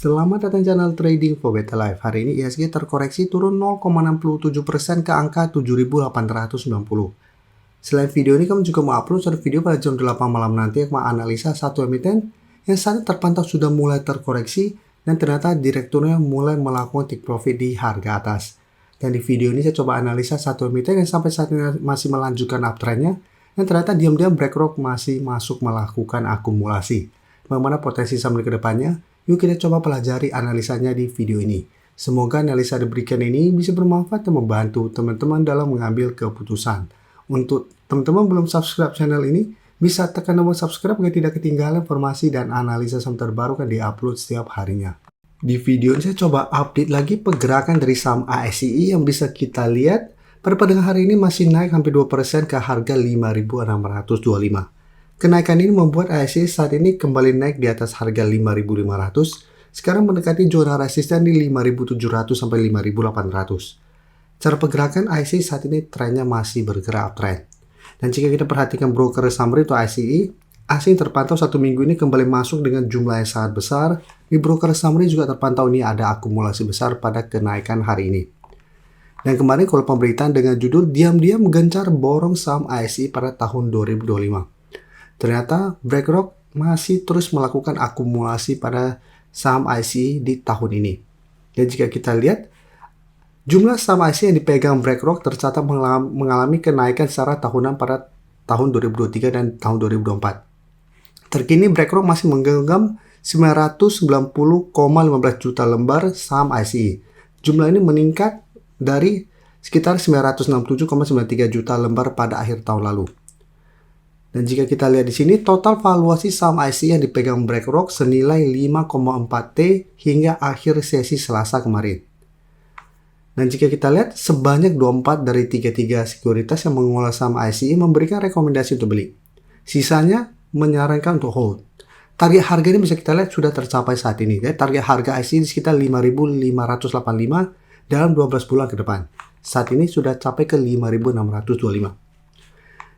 Selamat datang channel Trading for Better Life. Hari ini IHSG terkoreksi turun 0,67% ke angka 7.890. Selain video ini, kami juga mau upload satu video pada jam 8 malam nanti yang menganalisa satu emiten yang saat ini terpantau sudah mulai terkoreksi dan ternyata direkturnya mulai melakukan take profit di harga atas. Dan di video ini saya coba analisa satu emiten yang sampai saat ini masih melanjutkan uptrendnya dan ternyata diam-diam BlackRock masih masuk melakukan akumulasi. Bagaimana potensi saham ke depannya? Yuk kita coba pelajari analisanya di video ini. Semoga analisa diberikan ini bisa bermanfaat dan membantu teman-teman dalam mengambil keputusan. Untuk teman-teman belum subscribe channel ini, bisa tekan tombol subscribe agar tidak ketinggalan informasi dan analisa saham terbaru yang diupload setiap harinya. Di video ini saya coba update lagi pergerakan dari saham ASI yang bisa kita lihat pada perdagangan hari ini masih naik hampir 2% ke harga 5.625. Kenaikan ini membuat ASI saat ini kembali naik di atas harga 5.500, sekarang mendekati zona resisten di 5.700 sampai 5.800. Cara pergerakan ASI saat ini trennya masih bergerak uptrend. Dan jika kita perhatikan broker summary atau ASI, asing terpantau satu minggu ini kembali masuk dengan jumlah yang sangat besar. Di broker summary juga terpantau ini ada akumulasi besar pada kenaikan hari ini. Dan kemarin kalau pemberitaan dengan judul diam-diam gencar borong saham ASI pada tahun 2025. Ternyata BlackRock masih terus melakukan akumulasi pada saham ICE di tahun ini. Dan jika kita lihat, jumlah saham ICE yang dipegang BlackRock tercatat mengalami kenaikan secara tahunan pada tahun 2023 dan tahun 2024. Terkini BlackRock masih menggenggam 990,15 juta lembar saham ICE. Jumlah ini meningkat dari sekitar 967,93 juta lembar pada akhir tahun lalu. Dan jika kita lihat di sini, total valuasi saham ICE yang dipegang BlackRock senilai 5,4 T hingga akhir sesi Selasa kemarin. Dan jika kita lihat, sebanyak 24 dari 33 sekuritas yang mengelola saham ICE memberikan rekomendasi untuk beli. Sisanya menyarankan untuk hold. Target harga ini bisa kita lihat sudah tercapai saat ini. Target harga ICE di sekitar 5.585 dalam 12 bulan ke depan. Saat ini sudah capai ke 5.625.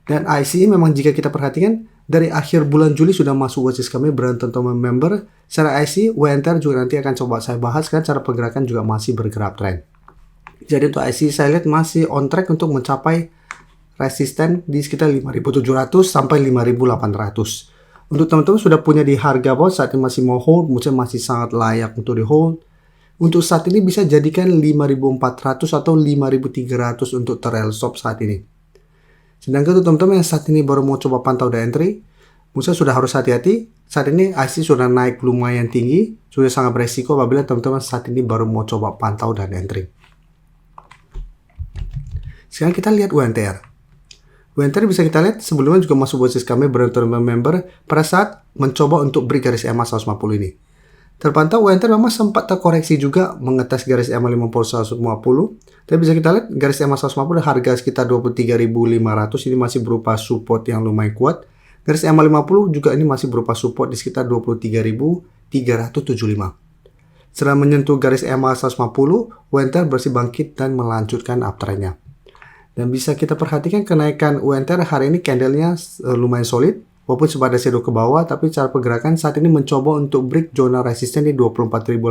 Dan ICE memang jika kita perhatikan dari akhir bulan Juli sudah masuk watchlist kami berantem teman member. Secara ICE, WNTR juga nanti akan coba saya bahas karena cara pergerakan juga masih bergerak trend. Jadi untuk ICE saya lihat masih on track untuk mencapai resisten di sekitar 5.700 sampai 5.800. Untuk teman-teman sudah punya di harga bawah saat ini masih mau hold, mungkin masih sangat layak untuk di hold. Untuk saat ini bisa jadikan 5.400 atau 5.300 untuk trail stop saat ini. Sedangkan untuk teman-teman yang saat ini baru mau coba pantau dan entry, menurut saya sudah harus hati-hati. Saat ini ICE sudah naik lumayan tinggi, sudah sangat beresiko apabila teman-teman saat ini baru mau coba pantau dan entry. Sekarang kita lihat WNTR. WNTR bisa kita lihat sebelumnya juga masuk watchlist kami berantem member pada saat mencoba untuk break garis EMA 150 ini. Terpantau WNTR memang sempat terkoreksi juga mengetes garis EMA 50 150. Tapi bisa kita lihat garis EMA 150 harga sekitar 23.500 ini masih berupa support yang lumayan kuat. Garis EMA 50 juga ini masih berupa support di sekitar 23.375. Setelah menyentuh garis EMA 150, WNTR bersih bangkit dan melanjutkan uptrendnya. Dan bisa kita perhatikan kenaikan WNTR hari ini candlenya lumayan solid. Walaupun sempat ada shadow ke bawah, tapi cara pergerakan saat ini mencoba untuk break zona resisten di 24.800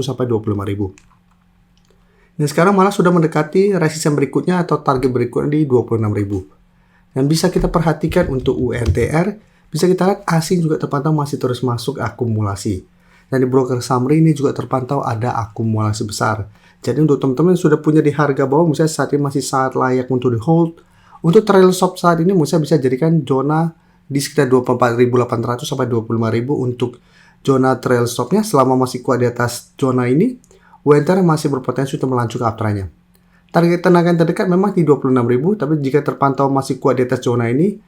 sampai 25.000. Dan sekarang malah sudah mendekati resisten berikutnya atau target berikutnya di 26.000. Dan bisa kita perhatikan untuk UNTR, bisa kita lihat asing juga terpantau masih terus masuk akumulasi. Dan di broker summary ini juga terpantau ada akumulasi besar. Jadi untuk teman-teman yang sudah punya di harga bawah, misalnya saat ini masih sangat layak untuk di hold. Untuk trail stop saat ini, misalnya bisa jadikan zona di sekitar 24.800 sampai 25.000 untuk zona trail stopnya. Selama masih kuat di atas zona ini, WNTR masih berpotensi untuk melanjutkan uptrendnya. Target tenaga terdekat memang di 26.000, tapi jika terpantau masih kuat di atas zona ini,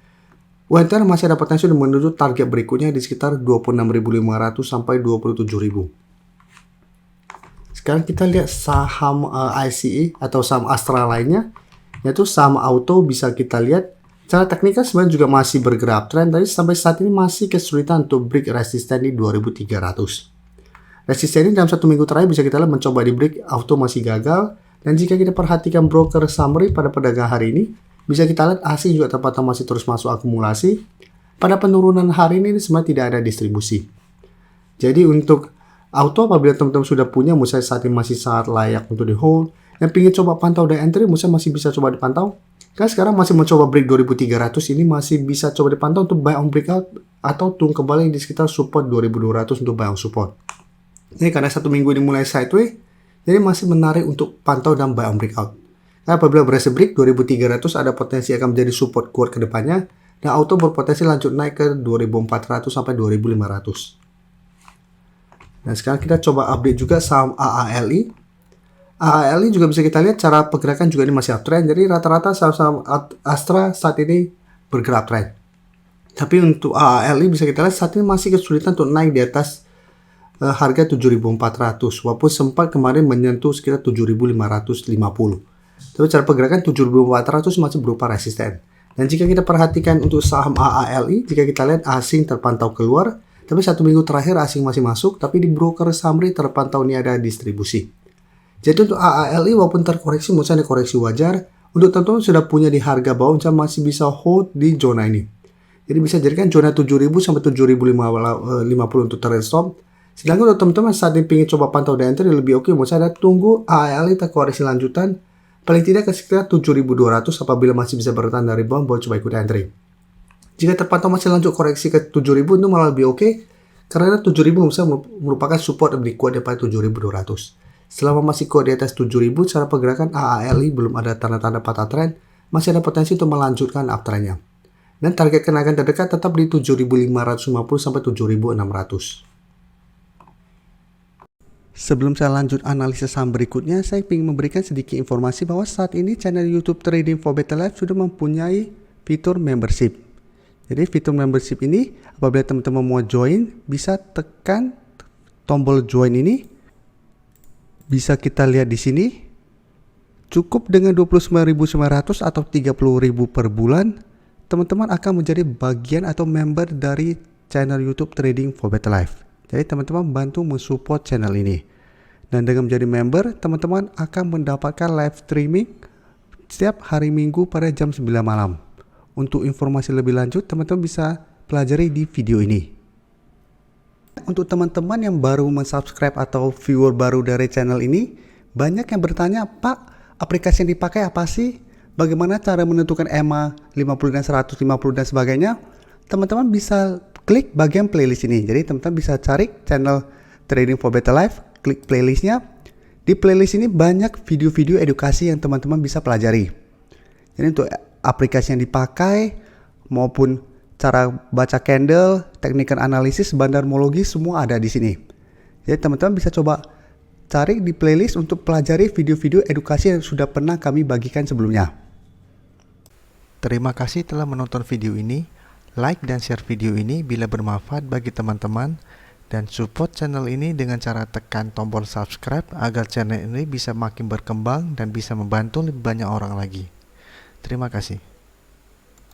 WNTR masih ada potensi untuk menuju target berikutnya di sekitar 26.500 sampai 27.000. Sekarang kita lihat saham ICE atau saham Astra lainnya, yaitu saham auto. Bisa kita lihat secara teknikal sebenarnya juga masih bergerak trend, tapi sampai saat ini masih kesulitan untuk break resisten di 2.300. Resisten ini dalam satu minggu terakhir bisa kita lihat mencoba di break, auto masih gagal. Dan jika kita perhatikan broker summary pada perdagangan hari ini, bisa kita lihat asing juga terpantau masih terus masuk akumulasi. Pada penurunan hari ini sebenarnya tidak ada distribusi. Jadi untuk Auto apabila teman-teman sudah punya, misalnya saat ini masih saat layak untuk di hold. Yang ingin coba pantau dan entry, misalnya masih bisa coba dipantau. Kan sekarang masih mencoba break 2300 ini masih bisa coba dipantau untuk buy on breakout atau turun kembali di sekitar support 2200 untuk buy on support. Ini karena 1 minggu ini mulai sideways, jadi masih menarik untuk pantau dan buy on breakout. Nah, apabila berhasil break 2300 ada potensi akan menjadi support kuat ke depannya, dan auto berpotensi lanjut naik ke 2400 sampai 2500. Nah, sekarang kita coba update juga saham AALI. AALI juga bisa kita lihat cara pergerakan juga ini masih uptrend. Jadi rata-rata saham-saham Astra saat ini bergerak uptrend. Tapi untuk AALI bisa kita lihat saat ini masih kesulitan untuk naik di atas harga 7.400. Walaupun sempat kemarin menyentuh sekitar 7.550. Tapi cara pergerakan 7.400 masih berupa resisten. Dan jika kita perhatikan untuk saham AALI, jika kita lihat asing terpantau keluar, tapi 1 minggu terakhir asing masih masuk, tapi di broker summary terpantau ini ada distribusi. Jadi untuk AALI walaupun terkoreksi, misalnya koreksi wajar, untuk teman-teman sudah punya di harga bawah, masih bisa hold di zona ini. Jadi bisa jadikan zona 7.000 sampai 7.050 untuk trend stop. Sedangkan untuk teman-teman saat ini ingin coba pantau dan entry lebih oke, misalnya tunggu AALI terkoreksi lanjutan, paling tidak ke sekitar 7.200 apabila masih bisa bertahan dari bawah, boleh coba ikut entry. Jika terpantau masih lanjut koreksi ke 7.000 itu malah lebih oke, karena 7.000 bisa merupakan support lebih kuat daripada 7.200. Selama masih kuat di atas 7.000, cara pergerakan AALI belum ada tanda-tanda patah trend, masih ada potensi untuk melanjutkan uptrendnya. Dan target kenaikan terdekat tetap di 7.550 sampai 7.600. Sebelum saya lanjut analisis saham berikutnya, saya ingin memberikan sedikit informasi bahwa saat ini channel YouTube Trading for Better Life sudah mempunyai fitur membership. Jadi fitur membership ini apabila teman-teman mau join, bisa tekan tombol join ini. Bisa kita lihat di sini. Cukup dengan 29.900 atau 30.000 per bulan, teman-teman akan menjadi bagian atau member dari channel YouTube Trading for Better Life. Jadi teman-teman bantu mensupport channel ini. Dan dengan menjadi member, teman-teman akan mendapatkan live streaming setiap hari Minggu pada jam 9 malam. Untuk informasi lebih lanjut, teman-teman bisa pelajari di video ini. Untuk teman-teman yang baru mensubscribe atau viewer baru dari channel ini, banyak yang bertanya, Pak, aplikasi yang dipakai apa sih? Bagaimana cara menentukan EMA 50 dan 150 dan sebagainya? Teman-teman bisa klik bagian playlist ini. Jadi teman-teman bisa cari channel Trading for Better Life, klik playlistnya. Di playlist ini banyak video-video edukasi yang teman-teman bisa pelajari. Jadi untuk aplikasi yang dipakai maupun cara baca candle, teknikal analisis, bandarmologi semua ada di sini. Jadi teman-teman bisa coba cari di playlist untuk pelajari video-video edukasi yang sudah pernah kami bagikan sebelumnya. Terima kasih telah menonton video ini. Like dan share video ini bila bermanfaat bagi teman-teman, dan support channel ini dengan cara tekan tombol subscribe agar channel ini bisa makin berkembang dan bisa membantu lebih banyak orang lagi. Terima kasih.